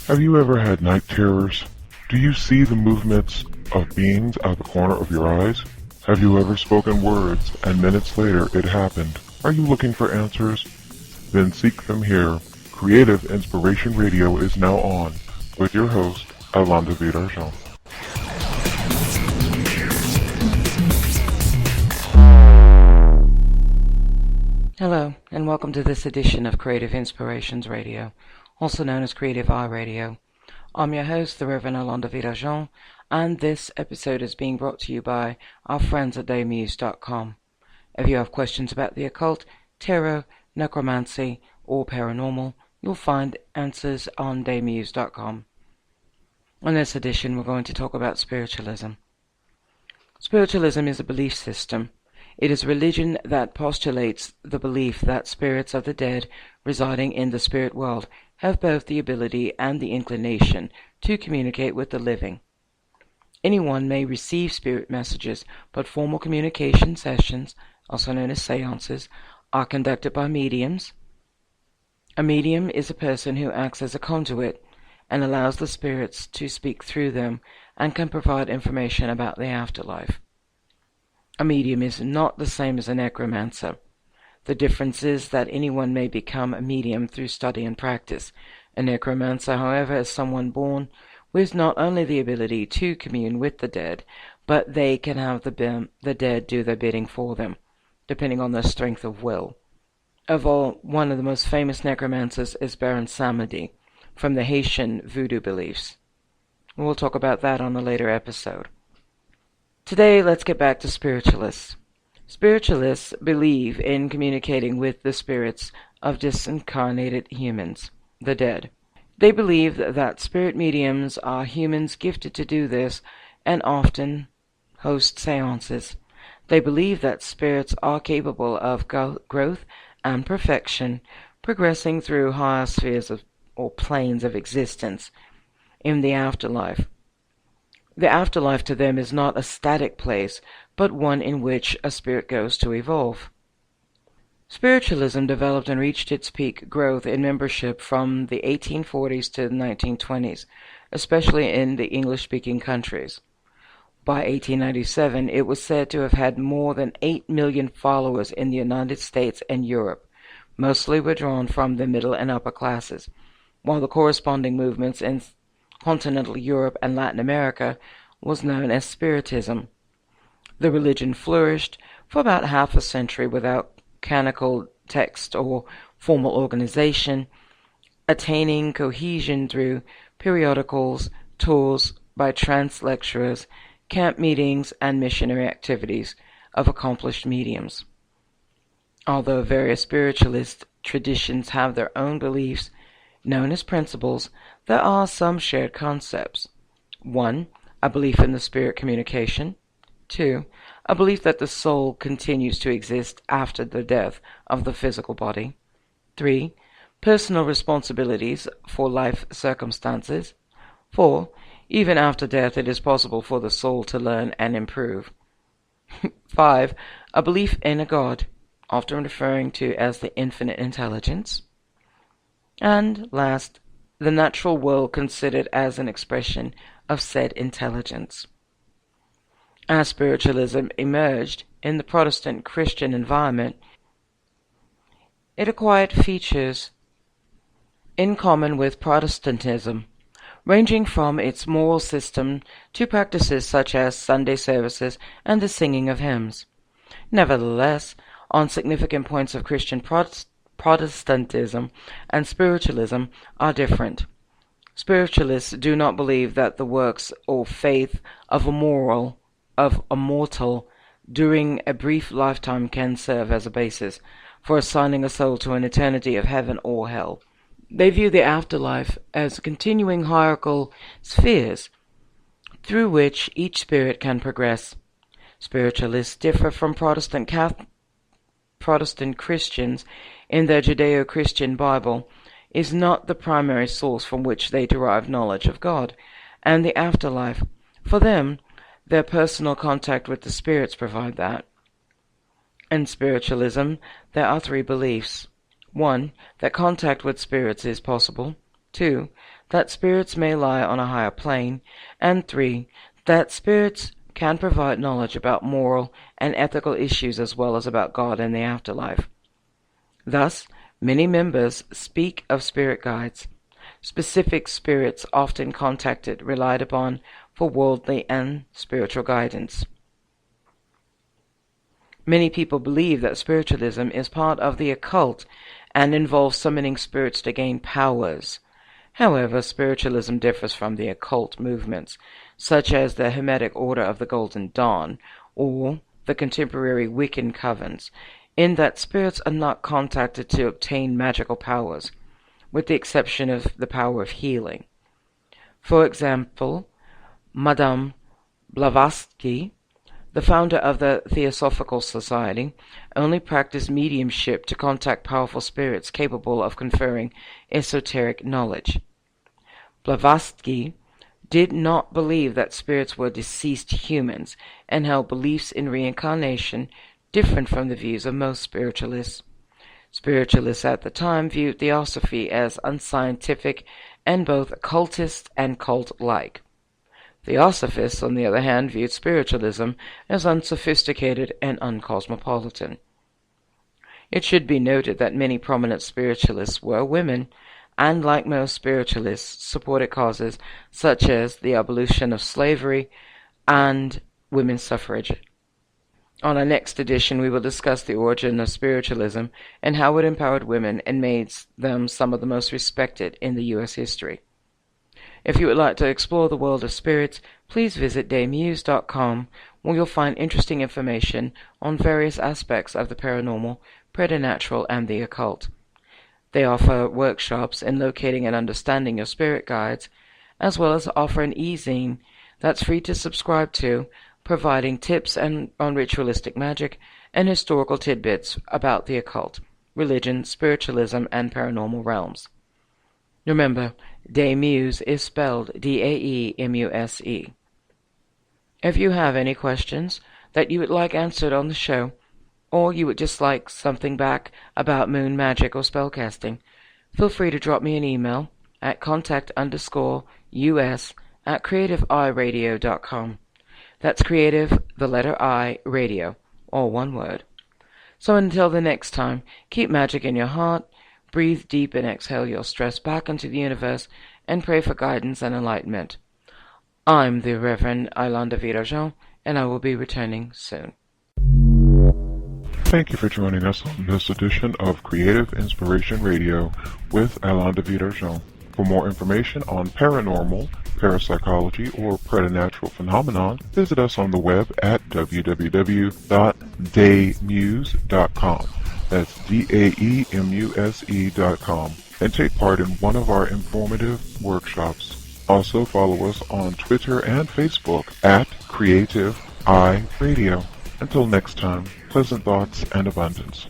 Have you ever had night terrors? Do you see the movements of beings out the corner of your eyes? Have you ever spoken words and minutes later it happened? Are you looking for answers? Then seek them here. Creative Inspiration Radio is now on with your host, Alanda Virarjon. Hello, and welcome to this edition of Creative Inspirations Radio, also known as Creative iRadio. I'm your host, the Reverend Alanda Virarjon, and this episode is being brought to you by our friends at daymuse.com. If you have questions about the occult, tarot, necromancy, or paranormal, you'll find answers on daymuse.com. On this edition, we're going to talk about spiritualism. Spiritualism is a belief system. It is religion that postulates the belief that spirits of the dead residing in the spirit world have both the ability and the inclination to communicate with the living. Anyone may receive spirit messages, but formal communication sessions, also known as seances, are conducted by mediums. A medium is a person who acts as a conduit and allows the spirits to speak through them and can provide information about the afterlife. A medium is not the same as a necromancer. The difference is that anyone may become a medium through study and practice. A necromancer, however, is someone born with not only the ability to commune with the dead, but they can have the dead do their bidding for them, depending on their strength of will. One of the most famous necromancers is Baron Samedi, from the Haitian voodoo beliefs. We'll talk about that on a later episode. Today, let's get back to spiritualists. Spiritualists believe in communicating with the spirits of disincarnated humans, the dead. They believe that spirit mediums are humans gifted to do this and often host seances. They believe that spirits are capable of growth and perfection, progressing through higher spheres or planes of existence in the afterlife. The afterlife to them is not a static place, but one in which a spirit goes to evolve. Spiritualism developed and reached its peak growth in membership from the 1840s to the 1920s, especially in the English-speaking countries. By 1897, it was said to have had more than 8 million followers in the United States and Europe. Mostly were drawn from the middle and upper classes, while the corresponding movements in continental Europe and Latin America was known as Spiritism. The religion flourished for about half a century without canonical text or formal organization, attaining cohesion through periodicals, tours by trance lecturers, camp meetings, and missionary activities of accomplished mediums. Although various spiritualist traditions have their own beliefs, known as principles, there are some shared concepts. 1. A belief in the spirit communication. 2. A belief that the soul continues to exist after the death of the physical body. 3. Personal responsibilities for life circumstances. 4. Even after death it is possible for the soul to learn and improve. 5. A belief in a God, often referring to as the infinite intelligence. And last, the natural world considered as an expression of said intelligence. As spiritualism emerged in the Protestant Christian environment, it acquired features in common with Protestantism, ranging from its moral system to practices such as Sunday services and the singing of hymns. Nevertheless, on significant points of Christian Protestantism and spiritualism are different. Spiritualists do not believe that the works or faith of a mortal during a brief lifetime can serve as a basis for assigning a soul to an eternity of heaven or hell. They view the afterlife as continuing hierarchical spheres through which each spirit can progress. Spiritualists differ from Protestant Christians in their Judeo-Christian Bible is not the primary source from which they derive knowledge of God and the afterlife. For them, their personal contact with the spirits provide that. In spiritualism, there are 3 beliefs. 1. That contact with spirits is possible. 2. That spirits may lie on a higher plane, and 3. That spirits can provide knowledge about moral and ethical issues as well as about God and the afterlife. Thus, many members speak of spirit guides. Specific spirits often contacted, relied upon for worldly and spiritual guidance. Many people believe that spiritualism is part of the occult and involves summoning spirits to gain powers. However, spiritualism differs from the occult movements, such as the Hermetic Order of the Golden Dawn or the contemporary Wiccan covens, in that spirits are not contacted to obtain magical powers, with the exception of the power of healing. For example, Madame Blavatsky, the founder of the Theosophical Society, only practiced mediumship to contact powerful spirits capable of conferring esoteric knowledge. Blavatsky did not believe that spirits were deceased humans and held beliefs in reincarnation different from the views of most spiritualists. Spiritualists at the time viewed theosophy as unscientific and both occultist and cult-like. Theosophists, on the other hand, viewed spiritualism as unsophisticated and uncosmopolitan. It should be noted that many prominent spiritualists were women, and like most spiritualists, supported causes such as the abolition of slavery and women's suffrage. On our next edition, we will discuss the origin of spiritualism and how it empowered women and made them some of the most respected in the U.S. history. If you would like to explore the world of spirits, please visit daymuse.com, where you'll find interesting information on various aspects of the paranormal, preternatural, and the occult. They offer workshops in locating and understanding your spirit guides, as well as offer an e-zine that's free to subscribe to, providing tips on ritualistic magic and historical tidbits about the occult, religion, spiritualism, and paranormal realms. Remember, Daymuse is spelled D-A-E-M-U-S-E. If you have any questions that you would like answered on the show, or you would just like something back about moon magic or spellcasting, feel free to drop me an email at contact_us@creativeiRadio.com. That's creative, the letter I, radio, all one word. So until the next time, keep magic in your heart, breathe deep and exhale your stress back into the universe, and pray for guidance and enlightenment. I'm the Reverend Yolanda Virajon, and I will be returning soon. Thank you for joining us on this edition of Creative Inspiration Radio with Yolanda Virajon. For more information on paranormal, parapsychology, or preternatural phenomenon, visit us on the web at www.daymuse.com. That's DAEMUSE.com, and take part in one of our informative workshops. Also follow us on Twitter and Facebook at Creative iRadio. Until next time, pleasant thoughts and abundance.